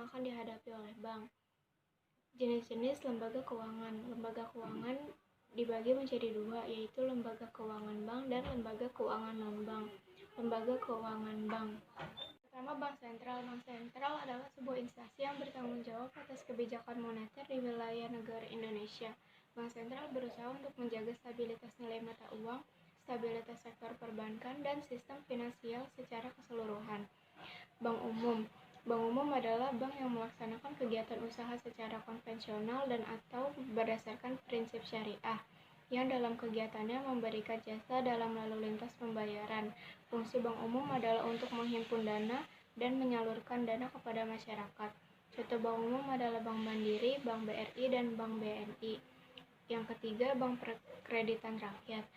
yang akan dihadapi oleh bank. Jenis-jenis lembaga keuangan. Lembaga keuangan dibagi menjadi dua, yaitu lembaga keuangan bank dan lembaga keuangan non-bank. Lembaga keuangan bank. Pertama, Bank Sentral. Bank Sentral adalah sebuah instansi yang bertanggung jawab atas kebijakan moneter di wilayah negara Indonesia. Bank Sentral berusaha untuk menjaga stabilitas nilai mata uang, stabilitas sektor perbankan, dan sistem finansial secara keseluruhan. Bank Umum. Bank umum adalah bank yang melaksanakan kegiatan usaha secara konvensional dan atau berdasarkan prinsip syariah, yang dalam kegiatannya memberikan jasa dalam lalu lintas pembayaran. Fungsi bank umum adalah untuk menghimpun dana dan menyalurkan dana kepada masyarakat. Contoh bank umum adalah Bank Mandiri, Bank BRI, dan Bank BNI. Yang ketiga, Bank Perkreditan Rakyat.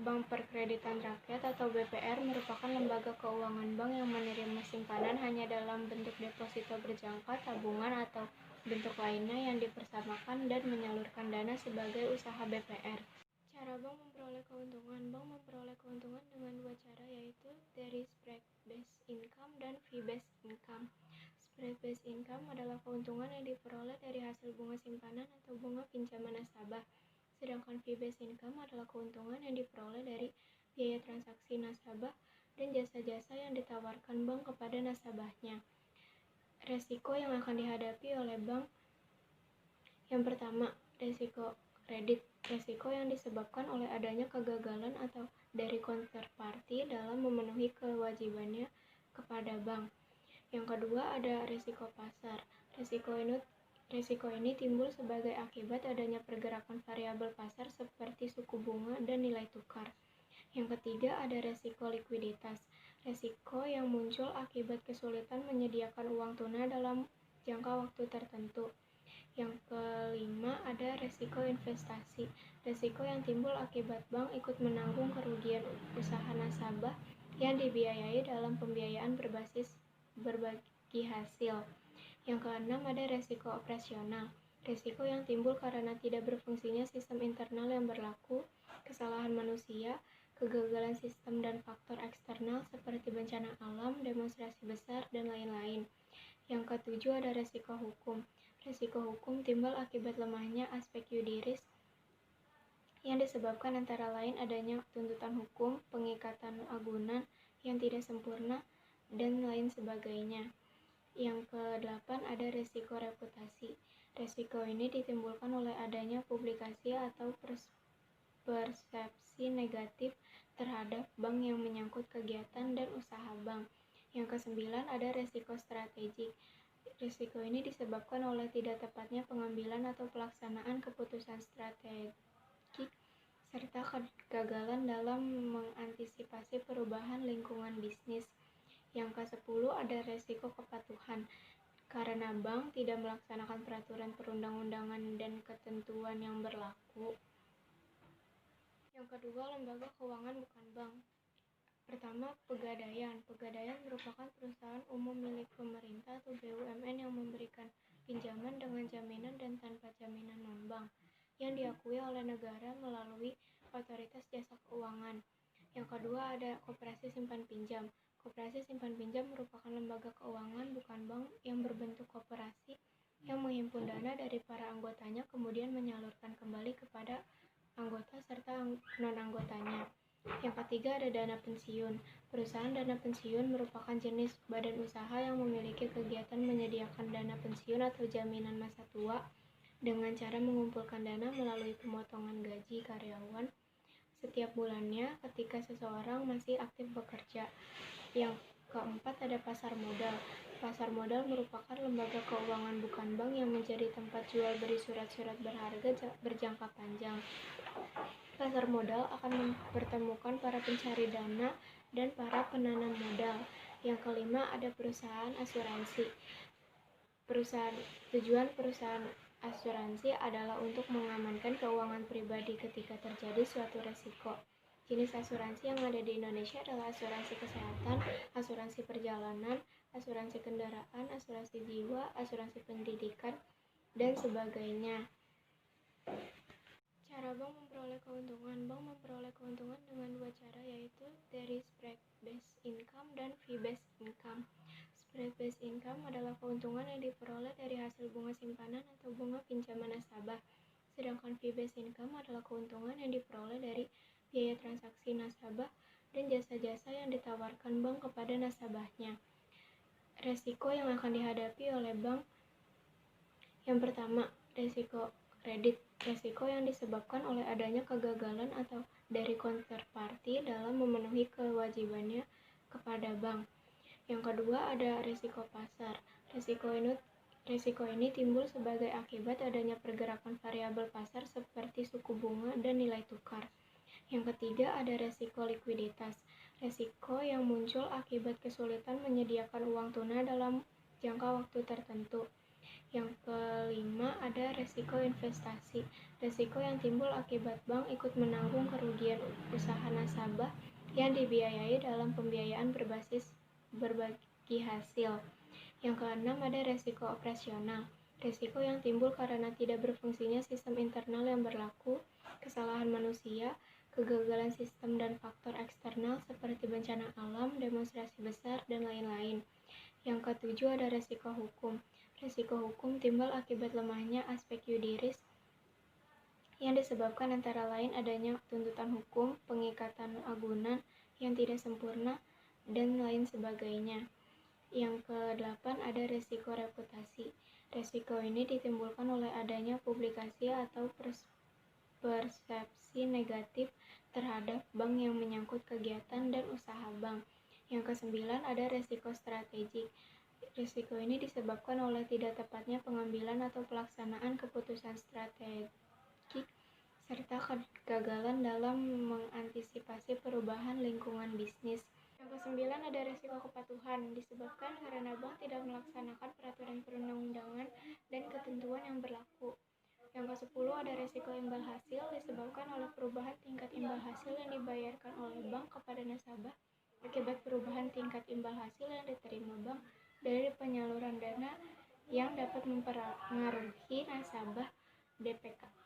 Bank Perkreditan Rakyat atau BPR merupakan lembaga keuangan bank yang menerima simpanan hanya dalam bentuk deposito berjangka, tabungan, atau bentuk lainnya yang dipersamakan dan menyalurkan dana sebagai usaha BPR. Cara bank memperoleh keuntungan. Bank memperoleh keuntungan dengan dua cara, yaitu dari spread-based income dan fee-based income. Spread-based income adalah keuntungan yang diperoleh dari hasil bunga simpanan atau bunga pinjaman nasabah. Sedangkan fee-based income adalah keuntungan yang diperoleh dari biaya transaksi nasabah dan jasa-jasa yang ditawarkan bank kepada nasabahnya. Resiko yang akan dihadapi oleh bank. Yang pertama, resiko kredit. Resiko yang disebabkan oleh adanya kegagalan atau dari counterparty dalam memenuhi kewajibannya kepada bank. Yang kedua, ada resiko pasar. Risiko ini timbul sebagai akibat adanya pergerakan variabel pasar seperti suku bunga dan nilai tukar. Yang ketiga, ada risiko likuiditas. Risiko yang muncul akibat kesulitan menyediakan uang tunai dalam jangka waktu tertentu. Yang kelima, ada risiko investasi. Risiko yang timbul akibat bank ikut menanggung kerugian usaha nasabah yang dibiayai dalam pembiayaan berbasis berbagi hasil. Yang keenam, ada resiko operasional. Risiko yang timbul karena tidak berfungsinya sistem internal yang berlaku, kesalahan manusia, kegagalan sistem dan faktor eksternal seperti bencana alam, demonstrasi besar, dan lain-lain. Yang ketujuh, ada risiko hukum. Risiko hukum timbul akibat lemahnya aspek yuridis yang disebabkan antara lain adanya tuntutan hukum, pengikatan agunan yang tidak sempurna, dan lain sebagainya. Yang ke-8, ada risiko reputasi. Risiko ini ditimbulkan oleh adanya publikasi atau persepsi negatif terhadap bank yang menyangkut kegiatan dan usaha bank. Yang ke-9, ada risiko strategik. Risiko ini disebabkan oleh tidak tepatnya pengambilan atau pelaksanaan keputusan strategik serta kegagalan dalam mengantisipasi perubahan lingkungan bisnis. Yang ke-10, ada risiko kepatuhan. Karena bank tidak melaksanakan peraturan perundang-undangan dan ketentuan yang berlaku. Yang kedua, lembaga keuangan bukan bank. Pertama, Pegadaian. Pegadaian merupakan perusahaan umum milik pemerintah atau BUMN yang memberikan pinjaman dengan jaminan dan tanpa jaminan non-bank yang diakui oleh negara melalui otoritas jasa keuangan. Yang kedua, ada Koperasi Simpan Pinjam. Koperasi Simpan Pinjam merupakan lembaga keuangan bukan bank yang berbentuk koperasi yang menghimpun dana dari para anggotanya kemudian menyalurkan kembali kepada anggota serta non-anggotanya. Yang ketiga, ada dana pensiun. Perusahaan dana pensiun merupakan jenis badan usaha yang memiliki kegiatan menyediakan dana pensiun atau jaminan masa tua dengan cara mengumpulkan dana melalui pemotongan gaji karyawan setiap bulannya ketika seseorang masih aktif bekerja. Yang keempat, ada pasar modal. Pasar modal merupakan lembaga keuangan bukan bank yang menjadi tempat jual beli surat-surat berharga berjangka panjang. Pasar modal akan mempertemukan para pencari dana dan para penanam modal. Yang kelima, ada perusahaan asuransi. Tujuan perusahaan asuransi adalah untuk mengamankan keuangan pribadi ketika terjadi suatu resiko. Jenis asuransi yang ada di Indonesia adalah asuransi kesehatan, asuransi perjalanan, asuransi kendaraan, asuransi jiwa, asuransi pendidikan, dan sebagainya. Cara bank memperoleh keuntungan. Bank memperoleh keuntungan dengan dua cara, yaitu dari spread-based income dan fee-based income. Spread-based income adalah keuntungan yang diperoleh dari hasil bunga simpanan atau bunga pinjaman nasabah. Sedangkan fee-based income adalah keuntungan yang diperoleh dari biaya transaksi nasabah dan jasa-jasa yang ditawarkan bank kepada nasabahnya. Resiko yang akan dihadapi oleh bank. Yang pertama, resiko kredit. Resiko yang disebabkan oleh adanya kegagalan atau dari counterparty dalam memenuhi kewajibannya kepada bank. Yang kedua, ada resiko pasar. Resiko ini timbul sebagai akibat adanya pergerakan variabel pasar seperti suku bunga dan nilai tukar. Yang ketiga, ada resiko likuiditas. Resiko yang muncul akibat kesulitan menyediakan uang tunai dalam jangka waktu tertentu. Yang kelima, ada resiko investasi. Resiko yang timbul akibat bank ikut menanggung kerugian usaha nasabah yang dibiayai dalam pembiayaan berbasis berbagi hasil. Yang keenam, ada resiko operasional. Resiko yang timbul karena tidak berfungsinya sistem internal yang berlaku, kesalahan manusia, kegagalan sistem dan faktor eksternal seperti bencana alam, demonstrasi besar, dan lain-lain. Yang ketujuh, ada resiko hukum. Resiko hukum timbul akibat lemahnya aspek yudiris yang disebabkan antara lain adanya tuntutan hukum, pengikatan agunan yang tidak sempurna, dan lain sebagainya. Yang kedelapan, ada resiko reputasi. Resiko ini ditimbulkan oleh adanya publikasi atau persepsi negatif terhadap bank yang menyangkut kegiatan dan usaha bank. Yang kesembilan, ada resiko strategik. Risiko ini disebabkan oleh tidak tepatnya pengambilan atau pelaksanaan keputusan strategik serta kegagalan dalam mengantisipasi perubahan lingkungan bisnis. Yang kesembilan, ada risiko kepatuhan, disebabkan karena bank tidak melaksanakan peraturan perundang-undangan dan ketentuan yang berlaku. Yang kesepuluh, ada risiko imbal hasil, disebabkan oleh perubahan tingkat imbal hasil yang dibayarkan oleh bank kepada nasabah akibat perubahan tingkat imbal hasil yang diterima bank dari penyaluran dana yang dapat mempengaruhi nasabah DPK.